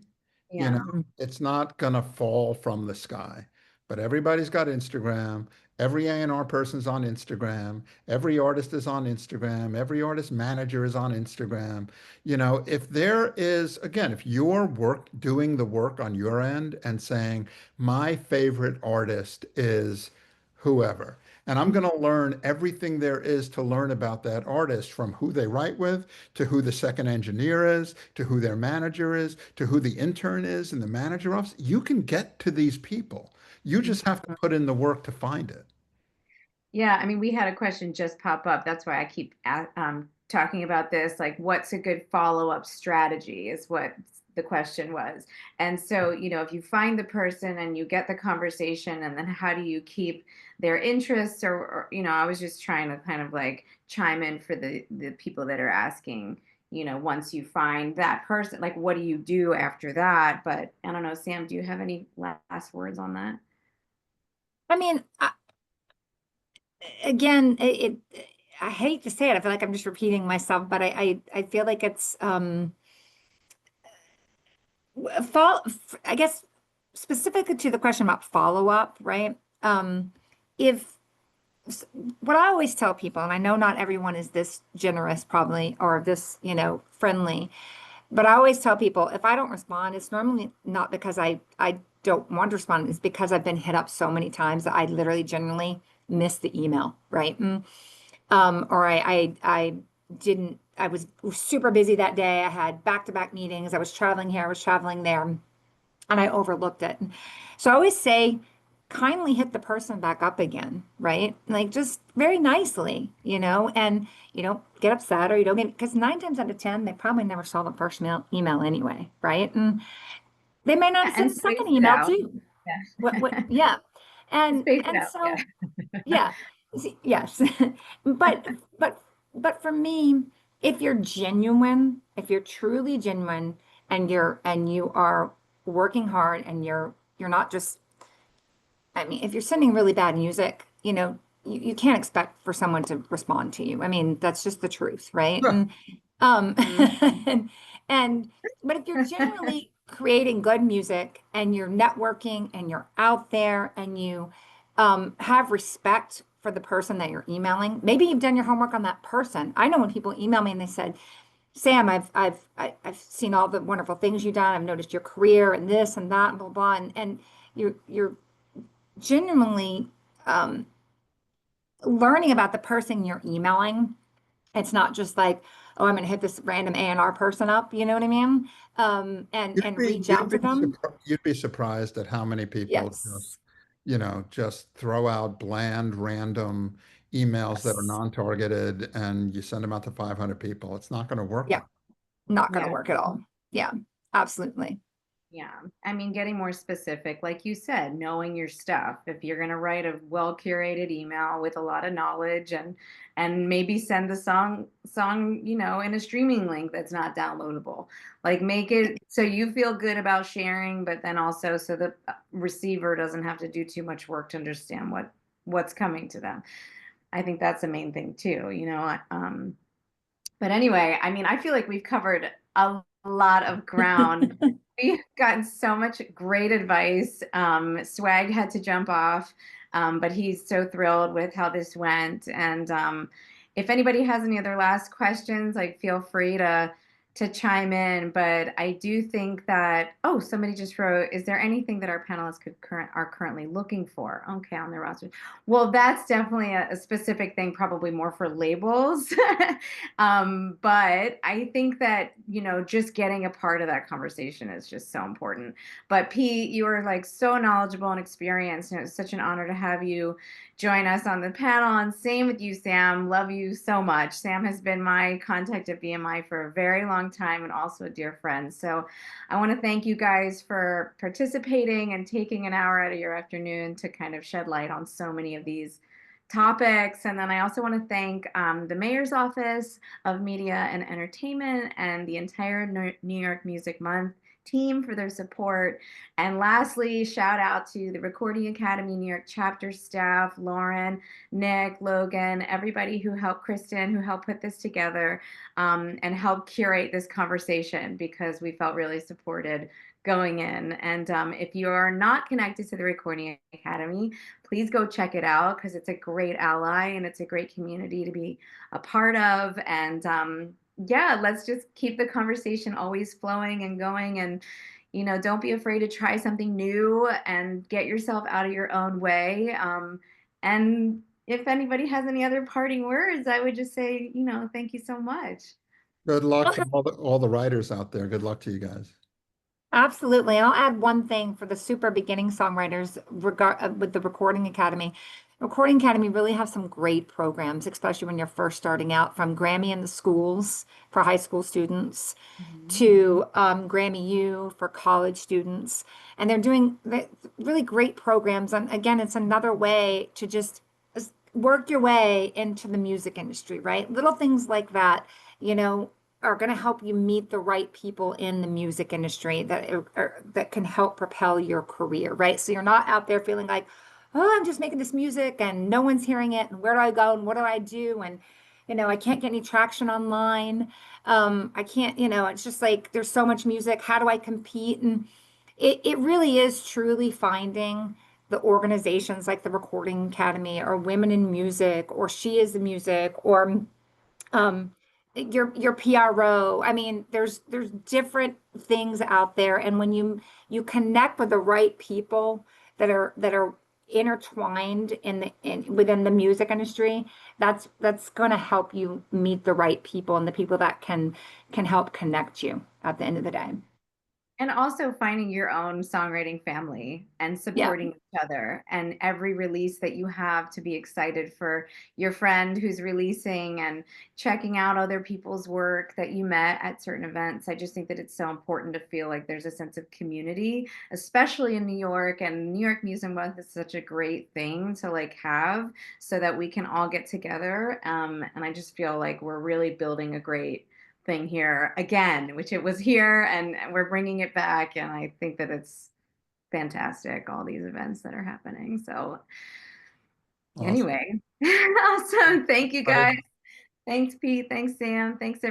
You know, Yeah. it's not gonna fall from the sky. But everybody's got Instagram. Every A&R person's on Instagram. Every artist is on Instagram. Every artist manager is on Instagram. If there is, again, if you're doing the work on your end and saying, my favorite artist is whoever, and I'm going to learn everything there is to learn about that artist, from who they write with, to who the second engineer is, to who their manager is, to who the intern is in the manager office. You can get to these people. You just have to put in the work to find it. Yeah, I mean, we had a question just pop up. That's why I keep talking about this. Like, what's a good follow-up strategy is what the question was. And so, if you find the person and you get the conversation, and then how do you keep their interests? Or I was just trying to kind of like chime in for the people that are asking, once you find that person, like, what do you do after that? But I don't know, Sam, do you have any last words on that? I mean, again, I hate to say it. I feel like I'm just repeating myself, but I feel like it's I guess specifically to the question about follow-up, right? If what I always tell people, and I know not everyone is this generous probably, or this, friendly, but I always tell people if I don't respond, it's normally not because I don't want to respond. It's because I've been hit up so many times that I literally generally miss the email, right? Or I didn't, I was super busy that day. I had back-to-back meetings. I was traveling here, I was traveling there. and I overlooked it. So I always say, kindly hit the person back up again, right? Like just very nicely, and you don't get upset or you don't get, because 9 times out of 10, they probably never saw the first email anyway, right? And they may not have seen And the space second it email out. too. Yeah. Yeah. Space it And out. so, Yeah. yeah, yes. But but but for me, if you're genuine, if you're truly genuine and you are working hard and you're not just, I mean, if you're sending really bad music, you can't expect for someone to respond to you. I mean, that's just the truth, right? Yeah. And and, and but if you're genuinely creating good music and you're networking and you're out there and you have respect for the person that you're emailing, maybe you've done your homework on that person. I know when people email me and they said, Sam, I've seen all the wonderful things you've done. I've noticed your career and this and that and blah blah. And you're genuinely um, learning about the person you're emailing. It's not just like, oh, I'm going to hit this random A&R person up, you know what I mean? And reach out to them. You'd be surprised at how many people just, Yes. just throw out bland, random emails that are Yes. non-targeted and you send them out to 500 people. It's not going to work Yeah. that. Not going to Yeah. work at all. Yeah, absolutely. Yeah. I mean, getting more specific, like you said, knowing your stuff. If you're going to write a well-curated email with a lot of knowledge and maybe send the song, in a streaming link that's not downloadable. Like make it so you feel good about sharing, but then also so the receiver doesn't have to do too much work to understand what's coming to them. I think that's the main thing too. But anyway, I mean, I feel like we've covered a lot of ground. We've gotten so much great advice. Swag had to jump off, but he's so thrilled with how this went. And if anybody has any other last questions, like feel free to chime in. But I do think that, oh, somebody just wrote, is there anything that our panelists are currently looking for? Okay, on their roster. Well, that's definitely a specific thing, probably more for labels. But I think that, just getting a part of that conversation is just so important. But Pete, you are like so knowledgeable and experienced, and it's such an honor to have you join us on the panel. And same with you, Sam. Love you so much. Sam has been my contact at BMI for a very long time and also a dear friend. So I want to thank you guys for participating and taking an hour out of your afternoon to kind of shed light on so many of these topics. And then I also want to thank the Mayor's Office of Media and Entertainment and the entire New York Music Month team for their support. And lastly, shout out to the Recording Academy New York chapter staff, Lauren, Nick, Logan, everybody who helped, Kristen, who helped put this together and helped curate this conversation, because we felt really supported going in. And if you are not connected to the Recording Academy, please go check it out, because it's a great ally and it's a great community to be a part of. And yeah, let's just keep the conversation always flowing and going. And, don't be afraid to try something new and get yourself out of your own way. And if anybody has any other parting words, I would just say, thank you so much. Good luck to all the writers out there. Good luck to you guys. Absolutely. I'll add one thing for the super beginning songwriters with the Recording Academy. Recording Academy really have some great programs, especially when you're first starting out, from Grammy in the schools for high school students to Grammy U for college students. And they're doing really great programs. And again, it's another way to just work your way into the music industry, right? Little things like that, are going to help you meet the right people in the music industry that can help propel your career, right? So you're not out there feeling like, oh, I'm just making this music and no one's hearing it, and where do I go and what do I do? And I can't get any traction online. I can't, it's just like there's so much music. How do I compete? And it really is truly finding the organizations like the Recording Academy or Women in Music or She is the Music or um, your PRO. I mean, there's different things out there, and when you connect with the right people that are intertwined within the music industry, that's going to help you meet the right people and the people that can help connect you at the end of the day. And also finding your own songwriting family and supporting each other, and every release that you have to be excited for your friend who's releasing, and checking out other people's work that you met at certain events. I just think that it's so important to feel like there's a sense of community, especially in New York, and New York Music Month is such a great thing to like have, so that we can all get together. And I just feel like we're really building a great thing here again, which it was here, and we're bringing it back, and I think that it's fantastic, all these events that are happening. So Awesome. anyway, awesome. Thank you Right. guys. Thanks, Pete. Thanks, Sam. Thanks,